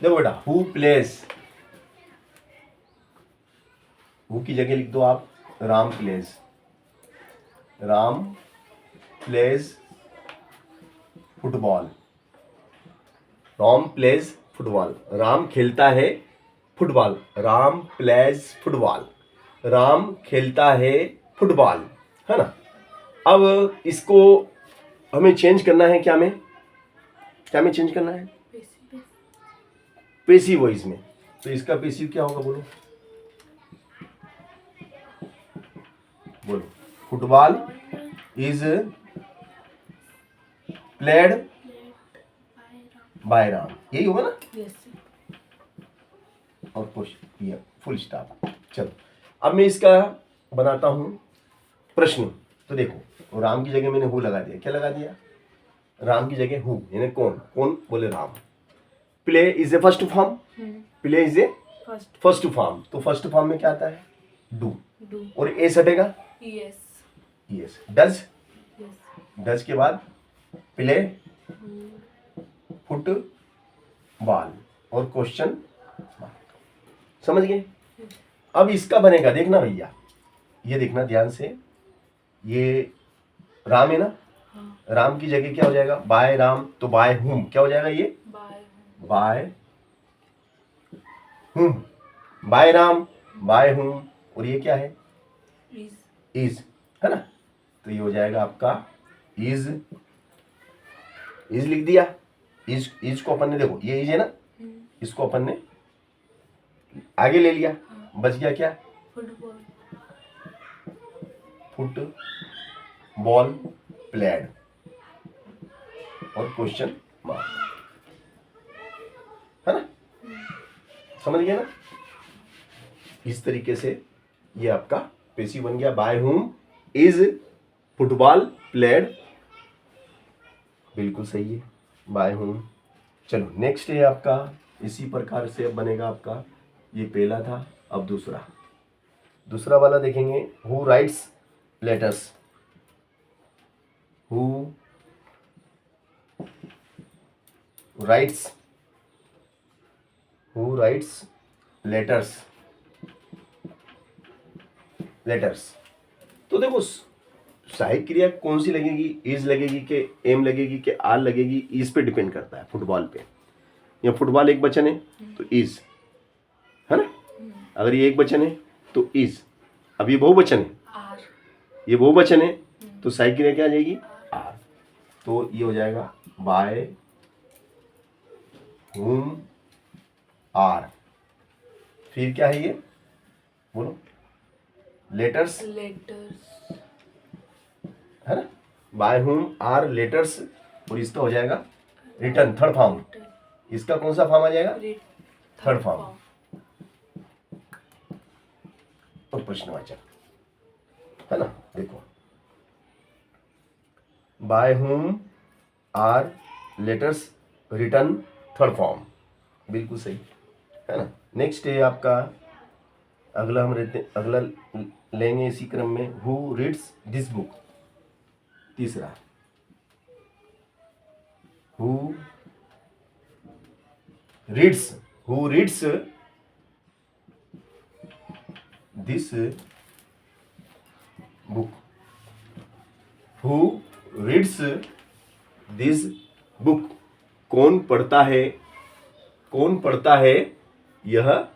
देखो बेटा, who plays, who की जगह लिख दो आप Ram plays, Ram plays football, Ram plays football, Ram खेलता है football, Ram plays football, Ram खेलता है फुटबॉल, है ना। अब इसको हमें चेंज करना है, क्या में चेंज करना है, पेसिव वॉइस में। तो इसका पेसिव क्या होगा, बोलो बोलो। Football is played by Ram, यही होगा ना। और क्वेश्चन ये फुल स्टॉप। चलो अब मैं इसका बनाता हूं प्रश्न। तो देखो, राम की जगह मैंने हु लगा दिया, क्या लगा दिया, राम की जगह हु, यानी कौन बोले Ram. Play is a first form, play is a first form, तो फर्स्ट फॉर्म में क्या आता है, डू, और एस हटेगा, यस, डज के बाद प्ले फुट बॉल और क्वेश्चन, समझ गए। अब इसका बनेगा, देखना भैया, ये देखना ध्यान से, ये राम है ना, राम की जगह क्या हो जाएगा, बाय राम, तो बाय हुम क्या हो जाएगा, ये by whom, bye Ram by whom, और ये क्या है, इज, है ना। तो ये हो जाएगा आपका इज लिख दिया, इज को अपन ने, देखो ये इज है ना, इसको अपन ने आगे ले लिया, बच गया क्या, फुट बॉल प्लेड और क्वेश्चन मार्क, है ना, समझ गया ना। इस तरीके से ये आपका पेसिव बन गया, by whom is football played, बिल्कुल सही है, बाय हुम। चलो नेक्स्ट है आपका, इसी प्रकार से अब बनेगा आपका, ये पहला था, अब दूसरा वाला देखेंगे, who rights letters, who rights letters, तो देखो सहायक क्रिया कौन सी लगेगी, इज लगेगी कि एम लगेगी कि आर लगेगी, इस पे डिपेंड करता है, फुटबॉल पे। या फुटबॉल एक वचन है तो इज, है ना, अगर ये एक वचन है तो इज, अब ये बहुवचन है, ये बहुवचन है तो सहायक क्रिया क्या आ जाएगी, आर, तो ये हो जाएगा बाय हुम आर, फिर क्या है ये, बोलो, लेटर्स, है ना, बाय हुम आर लेटर्स, और इसका हो जाएगा रिटर्न, थर्ड फॉर्म, इसका कौन सा फॉर्म आ जाएगा, थर्ड फॉर्म, और प्रश्नवाचक, है ना। देखो, by whom are letters written third form, बिल्कुल सही, है ना। नेक्स्ट है आपका, अगला लेंगे इसी क्रम में, हु रीड्स दिस बुक, तीसरा, who reads this book, who reads this book, कौन पढ़ता है यह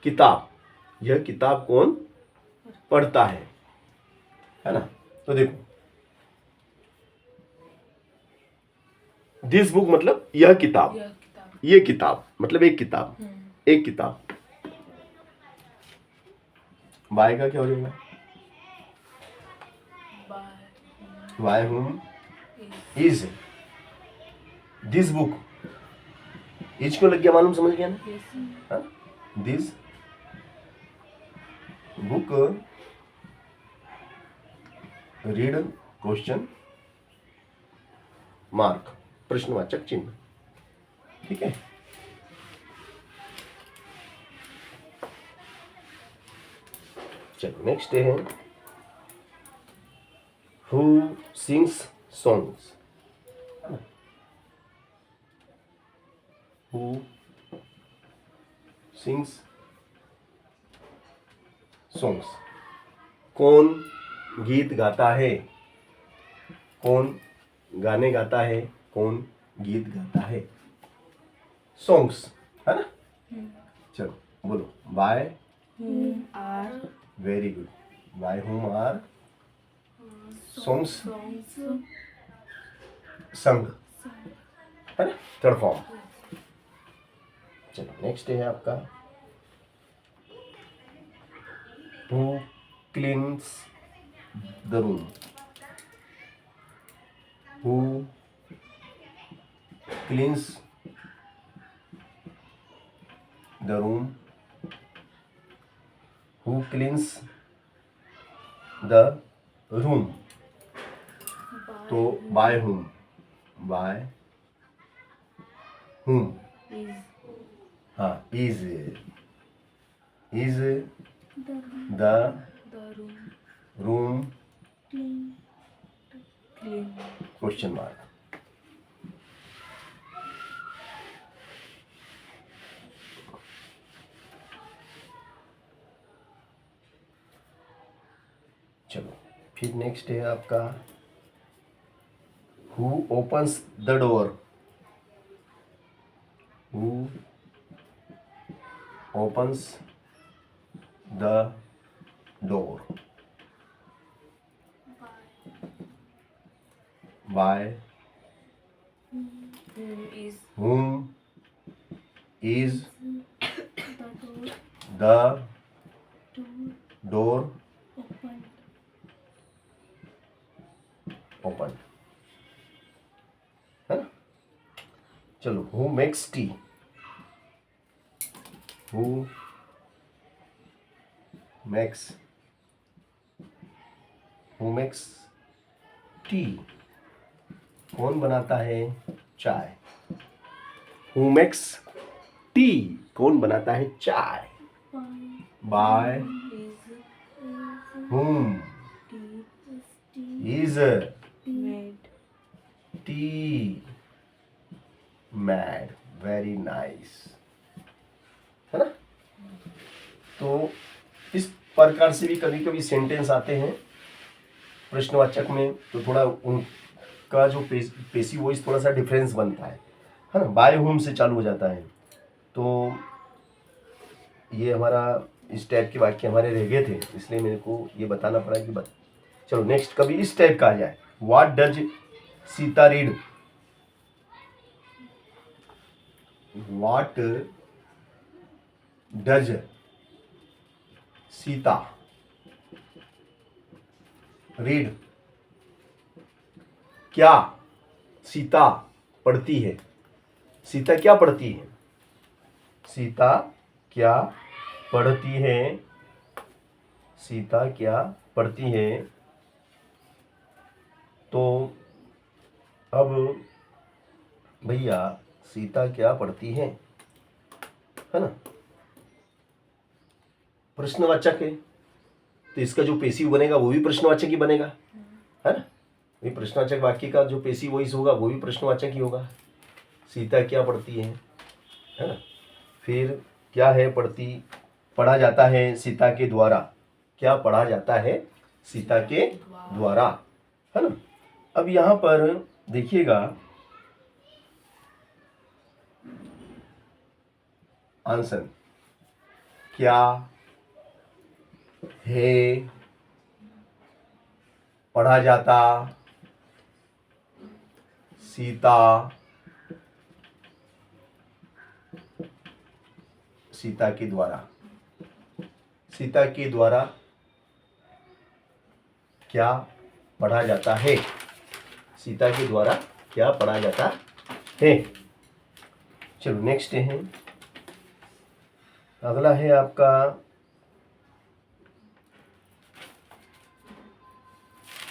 किताब, कौन पढ़ता है ना। तो देखो, दिस बुक मतलब यह किताब, ये किताब मतलब एक किताब, बाय का क्या हो जाएगा, by whom is this book, is को लग गया मालूम, समझ गया ना, this book read question mark, प्रश्नवाचक चिन्ह, ठीक है। चलो नेक्स्ट है, who sings songs, who sings songs. कौन गीत गाता है? कौन गाने गाता है? कौन गीत गाता है? सॉन्ग्स, है ना? चलो बोलो। By whom are very good. By whom are songs songs sung, है ना? Third form. चलो नेक्स्ट है आपका who cleans the room. Who cleans the room. Who cleans the room. तो by whom, by whom, is हाँ is the the room room clean question mark. चलो फिर next है आपका who opens the door. Who opens the door. By whom is whom is the the door opened, है ना? चलो who makes tea. Who makes tea. कौन बनाता है चाय? Who makes tea. कौन बनाता है चाय? By whom is made tea made। Very nice, है ना? तो इस प्रकार से भी कभी कभी सेंटेंस आते हैं प्रश्नवाचक में, तो थोड़ा उनका जो पेशी वॉइस थोड़ा सा डिफरेंस बनता है ना? बाय होम से चालू हो जाता है। तो ये हमारा इस टाइप के वाक्य हमारे रह गए थे, इसलिए मेरे को ये बताना पड़ा कि चलो नेक्स्ट कभी इस टाइप का आ जाए। What does Sita read? What does Sita read? क्या सीता पढ़ती है? सीता क्या पढ़ती है? सीता क्या पढ़ती है? सीता क्या पढ़ती है? तो अब भैया सीता क्या पढ़ती है ना? प्रश्नवाचक है, तो इसका जो पेशिव बनेगा वो भी प्रश्नवाचक ही बनेगा, है ना? ये प्रश्नवाचक वाक्य का जो पेशिव वॉइस होगा वो भी प्रश्नवाचक ही होगा। सीता क्या पढ़ती है ना? फिर क्या है पढ़ती? पढ़ा जाता है सीता के द्वारा। क्या पढ़ा जाता है? सीता के द्वारा, है ना? अब यहां पर देखिएगा आंसर क्या है पढ़ा जाता सीता के द्वारा। सीता के द्वारा क्या पढ़ा जाता है? सीता के द्वारा क्या पढ़ा जाता है? चलो नेक्स्ट है, अगला है आपका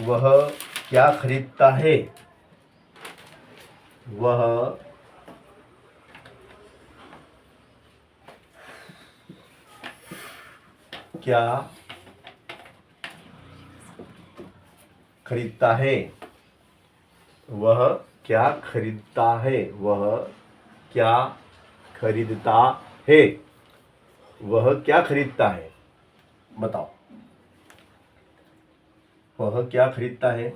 वह क्या खरीदता है? वह क्या खरीदता है? वह क्या खरीदता है? वह क्या खरीदता है? वह क्या खरीदता है? बताओ, वह क्या खरीदता है?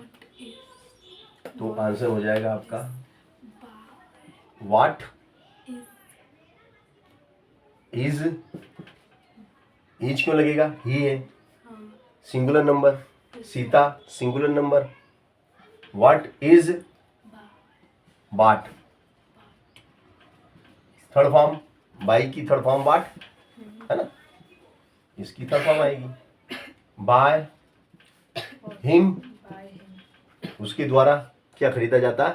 तो आंसर हो जाएगा आपका व्हाट इज। इज क्यों लगेगा? ही है singular number, Sita singular number, what is बाट, थर्ड फॉर्म, बाई की थर्ड फॉर्म बाट है ना, इसकी थर्ड फॉर्म आएगी बाय हिम, उसके द्वारा क्या खरीदा जाता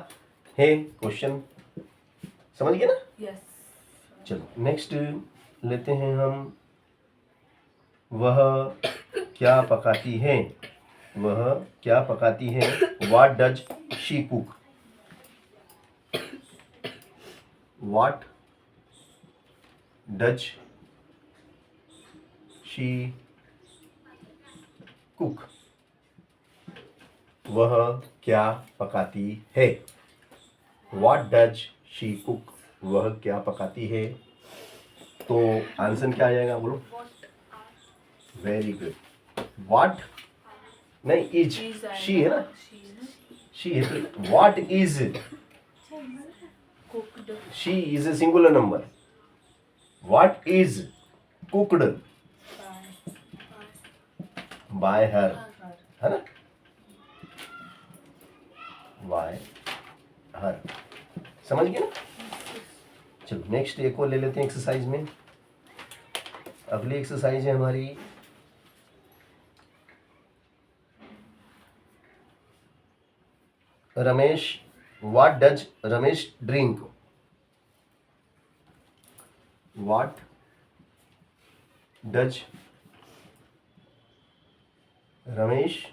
है? क्वेश्चन समझ गए ना? यस। चलो नेक्स्ट लेते हैं हम, वह क्या पकाती है? वह क्या पकाती है? What does she cook? What does she cook? वह क्या पकाती है? What does she cook? वह क्या पकाती है? तो आंसर क्या आ जाएगा? बोलो। Very good. व्हाट नहीं, इज, शी है ना, शी है तो what is, cooked she is a singular number, what is cooked bye हर, है ना, बाय हर। समझ गए ना? चलो नेक्स्ट एक और ले लेते हैं एक्सरसाइज में। अगली एक्सरसाइज है हमारी Ramesh, what does Ramesh drink? What does Ramesh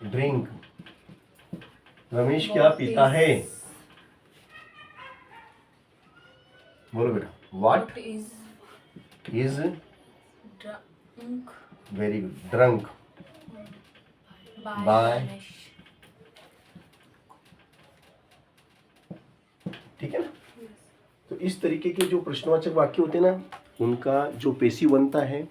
drink? Ramesh क्या पीता है? बोलो बेटा। What is is, drunk very good, drunk by, ठीक है ना? तो इस तरीके के जो प्रश्नवाचक वाक्य होते हैं ना, उनका जो पेशी बनता है